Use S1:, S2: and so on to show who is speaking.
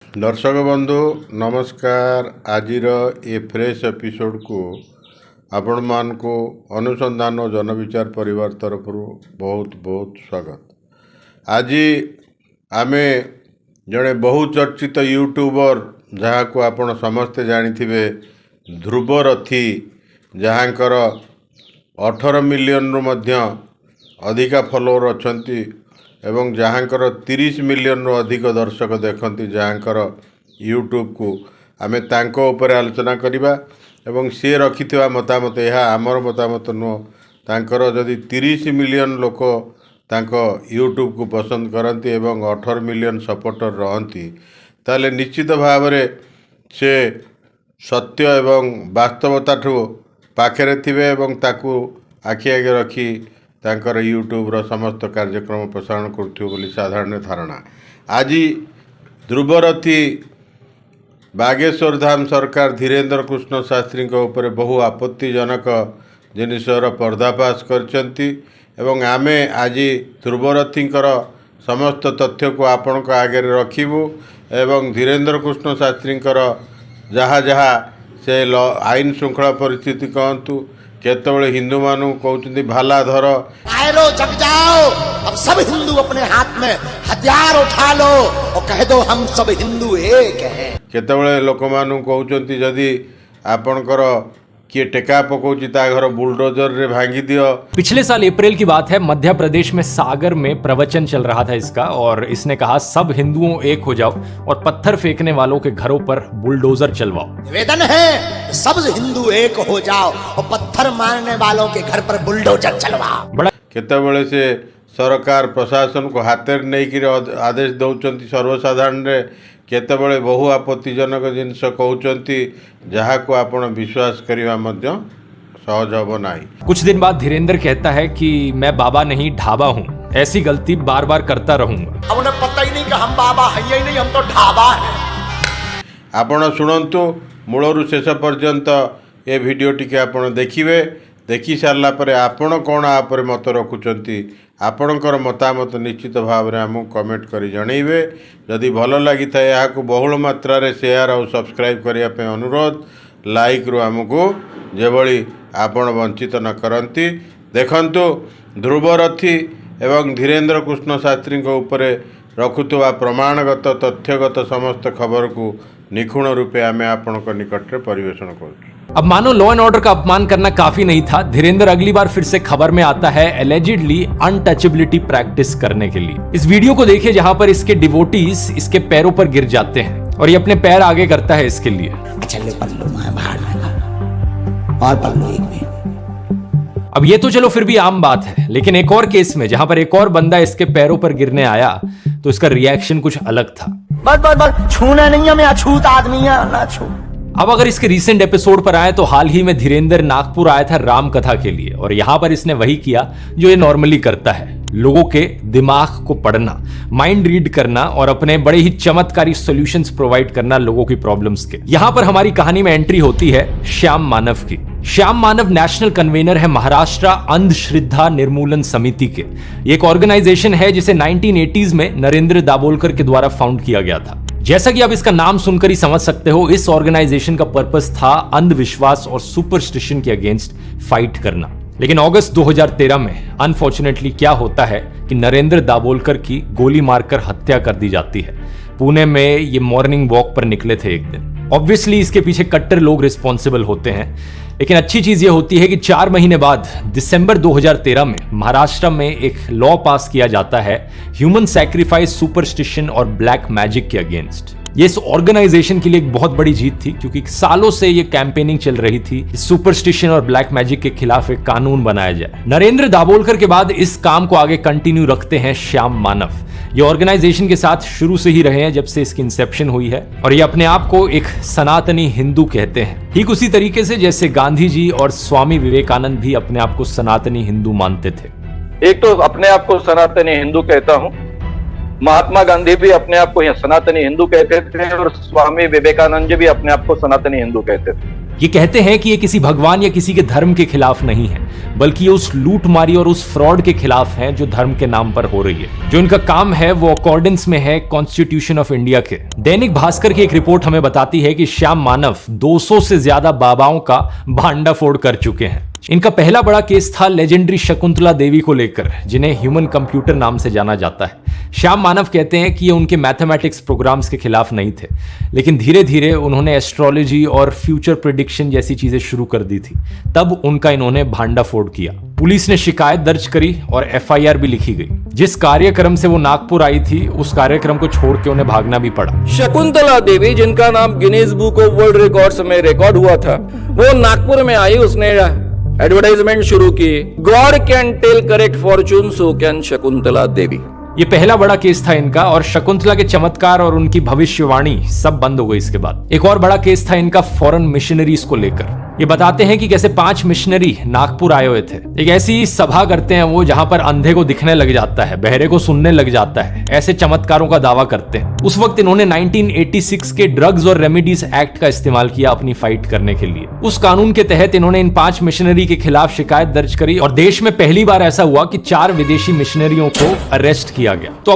S1: दर्शक बंधु नमस्कार। आज ए फ्रेश एपिसोड को आपण मान को अनुसंधान और जनविचार परिवार तरफ बहुत बहुत स्वागत। आज आमे जड़े बहुचर्चित यूट्यूबर जहाँ को आपण समस्ते जानी ध्रुवरथी जहाँकर 18 मिलियन रु मध्य अधिका फॉलोअर अछंती एवं जहाँकर 30 मिलियन रु अधिक दर्शक देखती जहाँकर यूट्यूब को आमे तांको ऊपर आलोचना करिबा एवं सी रखिथिबा मतामत यह आमर मतामत नुह। तांकर जदि 30 मिलियन लोक तांको यूट्यूब को पसंद करती एवं 18 मिलियन सपोर्टर रहती ताले निश्चित भाव से सत्य एवं वास्तवता ठू पाखरे थिबे एवं ताकू आखि आगे रखी तांकर यूट्यूब रो समस्त कार्यक्रम प्रसारण करथिबो बोली साधारण धारणा। आज ध्रुवरथी बागेश्वर धाम सरकार धीरेन्द्र कृष्ण शास्त्री ऊपर बहु आपत्तिजनक जिनिसर पर्दाफाश करचंती एवं आमे आज ध्रुवरथींकर समस्त तथ्य को आपण को आगे रखिबू एवं धीरेन्द्र कृष्ण शास्त्रींकर जहाँ जहाँ से आईन श्रृंखला परिस्थिति कहतु केतबले हिंदू मानू कहते भाला धर
S2: आयरो जग जाओ, अब सब हिंदू अपने हाथ में हथियार उठा लो और कह दो हम सब हिंदू एक हैं।
S1: केतबले लोक मानू कहते जदि आपणकर किए टेका पकाउची ता घर बुलडोजर रे भांगी दियो।
S3: पिछले साल अप्रैल की बात है, मध्य प्रदेश में सागर में प्रवचन चल रहा था इसका और इसने कहा सब हिंदुओं एक हो जाओ और पत्थर फेंकने वालों के घरों पर बुलडोजर चलवाओ।
S2: निवेदन है सब हिंदू एक हो जाओ और पत्थर मारने वालों के घर पर बुलडोजर चलवाओ।
S1: बड़ा केतबले से सरकार प्रशासन को हाथ नहीं आदेश दौरान सर्वसाधारण रे केतबले बहु आपत्तिजनक जिनस कहते जहाँ को आपण विश्वास करवा मध्य सहज हब नाही।
S3: कुछ दिन बाद धीरेन्द्र कहता है कि मैं बाबा नहीं ढाबा हूँ, ऐसी गलती बार बार करता रहूंगा।
S2: अब उन्हें पता ही नहीं कि हम बाबा हैं ही नहीं, हम तो ढाबा हैं।
S1: आपण शुणु मूलरू शेष पर्यंत ये वीडियो टी आपण देखिए। देखि सारा पर आपण कौन आपर मत रखुंट आपणकर मतामत निश्चित भाव में आमको कमेंट कर जनइबे। जदि भल लगी था यहाँ बहुल मात्रा रे शेयर और सब्सक्राइब करने अनुरोध। लाइक रु आमको जेभली आपण वंचित न करती। देखंतु ध्रुवरथी एवं धीरेन्द्र कृष्ण शास्त्री उपरे रखुवा प्रमाणगत तथ्यगत समस्त खबर को निखुण रूपे आमे आपणक निकट में परिवेषण कर।
S3: अब मानो लॉ एंड ऑर्डर का अपमान करना काफी नहीं था, धीरेन्द्र अगली बार फिर से खबर में आता है एलिजिडली अनटचेबिलिटी प्रैक्टिस करने के लिए। इस वीडियो को देखिए जहां पर इसके डिवोटीज इसके पैरों पर गिर जाते हैं और ये अपने पैर आगे करता है इसके लिए। अब ये तो चलो फिर भी आम बात है, लेकिन एक और केस में जहां पर एक और बंदा इसके पैरों पर गिरने आया तो इसका रिएक्शन कुछ अलग था।
S2: बस छूना नहीं है, मैं अछूत आदमी है ना छू।
S3: अब अगर इसके रीसेंट एपिसोड पर आए तो हाल ही में धीरेन्द्र नागपुर आया था राम कथा के लिए और यहां पर इसने वही किया जो ये नॉर्मली करता है, लोगों के दिमाग को पढ़ना, माइंड रीड करना और अपने बड़े ही चमत्कारी सॉल्यूशंस प्रोवाइड करना लोगों की प्रॉब्लम्स के। यहां पर हमारी कहानी में एंट्री होती है श्याम मानव की। श्याम मानव नेशनल कन्वेनर है महाराष्ट्र अंधश्रद्धा निर्मूलन समिति के। ये एक ऑर्गेनाइजेशन है जिसे 1980s में नरेंद्र दाभोलकर के द्वारा फाउंड किया गया था। जैसा कि आप इसका नाम सुनकर ही समझ सकते हो, इस ऑर्गेनाइजेशन का पर्पस था अंधविश्वास और सुपरस्टिशन के अगेंस्ट फाइट करना। लेकिन अगस्त 2013 में अनफॉर्चुनेटली क्या होता है कि नरेंद्र दाभोलकर की गोली मारकर हत्या कर दी जाती है। पुणे में ये मॉर्निंग वॉक पर निकले थे एक दिन। ऑब्वियसली इसके पीछे कट्टर लोग रिस्पॉन्सिबल होते हैं, लेकिन अच्छी चीज ये होती है कि 4 महीने बाद दिसंबर 2013 में महाराष्ट्र में एक लॉ पास किया जाता है ह्यूमन सैक्रिफाइस, सुपरस्टिशन और ब्लैक मैजिक के अगेंस्ट। ये इस ऑर्गेनाइजेशन के लिए एक बहुत बड़ी जीत थी क्योंकि सालों से ये कैंपेनिंग चल रही थी सुपरस्टिशन और ब्लैक मैजिक के खिलाफ एक कानून बनाया जाए। नरेंद्र दाभोलकर के बाद इस काम को आगे कंटिन्यू रखते हैं श्याम मानव। ये ऑर्गेनाइजेशन के साथ शुरू से ही रहे हैं जब से इसकी इंसेप्शन हुई है और ये अपने आप को एक सनातनी हिंदू कहते हैं, ठीक उसी तरीके से जैसे गांधी जी और स्वामी विवेकानंद भी अपने आप को सनातनी हिंदू मानते थे।
S4: एक तो अपने आप को सनातनी हिंदू कहता हूँ, महात्मा गांधी भी अपने आप को सनातनी हिंदू कहते थे और स्वामी विवेकानंद जी भी अपने आप को सनातनी हिंदू कहते थे।
S3: ये कहते हैं कि ये किसी भगवान या किसी के धर्म के खिलाफ नहीं है, बल्कि ये उस लूटमारी और उस फ्रॉड के खिलाफ है जो धर्म के नाम पर हो रही है। जो इनका काम है वो अकॉर्डेंस में है कॉन्स्टिट्यूशन ऑफ इंडिया के। दैनिक भास्कर की एक रिपोर्ट हमें बताती है कि श्याम मानव 200 से ज्यादा बाबाओं का भांडाफोड़ कर चुके हैं। इनका पहला बड़ा केस था लेजेंडरी शकुंतला देवी को लेकर, जिन्हें ह्यूमन कंप्यूटर नाम से जाना जाता है। श्याम मानव कहते हैं कि ये उनके मैथमेटिक्स प्रोग्राम्स के खिलाफ नहीं थे, लेकिन धीरे धीरे उन्होंने एस्ट्रोलॉजी और फ्यूचर प्रेडिक्शन जैसी चीजें शुरू कर दी थी। तब उनका इन्होंने भांडाफोड़ किया। पुलिस ने शिकायत दर्ज करी और एफआईआर भी लिखी गई। जिस कार्यक्रम से वो नागपुर आई थी, उस कार्यक्रम को छोड़ के उन्हें भागना भी पड़ा।
S5: शकुंतला देवी, जिनका नाम Guinness book of world records में रिकॉर्ड हुआ था, वो नागपुर में आई। उसने एडवर्टाइजमेंट शुरू की, God can tell correct fortune, so can Shakuntala Devi.
S3: ये पहला बड़ा केस था इनका, और शकुंतला के चमत्कार और उनकी भविष्यवाणी सब बंद हो गई इसके बाद। एक और बड़ा केस था इनका फॉरेन मिशनरीज को लेकर। ये बताते हैं कि कैसे 5 मिशनरी नागपुर आए हुए थे। एक ऐसी सभा करते हैं वो जहां पर अंधे को दिखने लग जाता है, बहरे को सुनने लग जाता है, ऐसे चमत्कारों का दावा करते हैं। उस वक्त इन्होंने 1986 के ड्रग्स और रेमेडीज एक्ट का इस्तेमाल किया अपनी फाइट करने के लिए। उस कानून के तहत इन्होंने इन 5 मिशनरी के खिलाफ शिकायत दर्ज करी, और देश में पहली बार ऐसा हुआ कि 4 विदेशी मिशनरियों को अरेस्ट किया गया। तो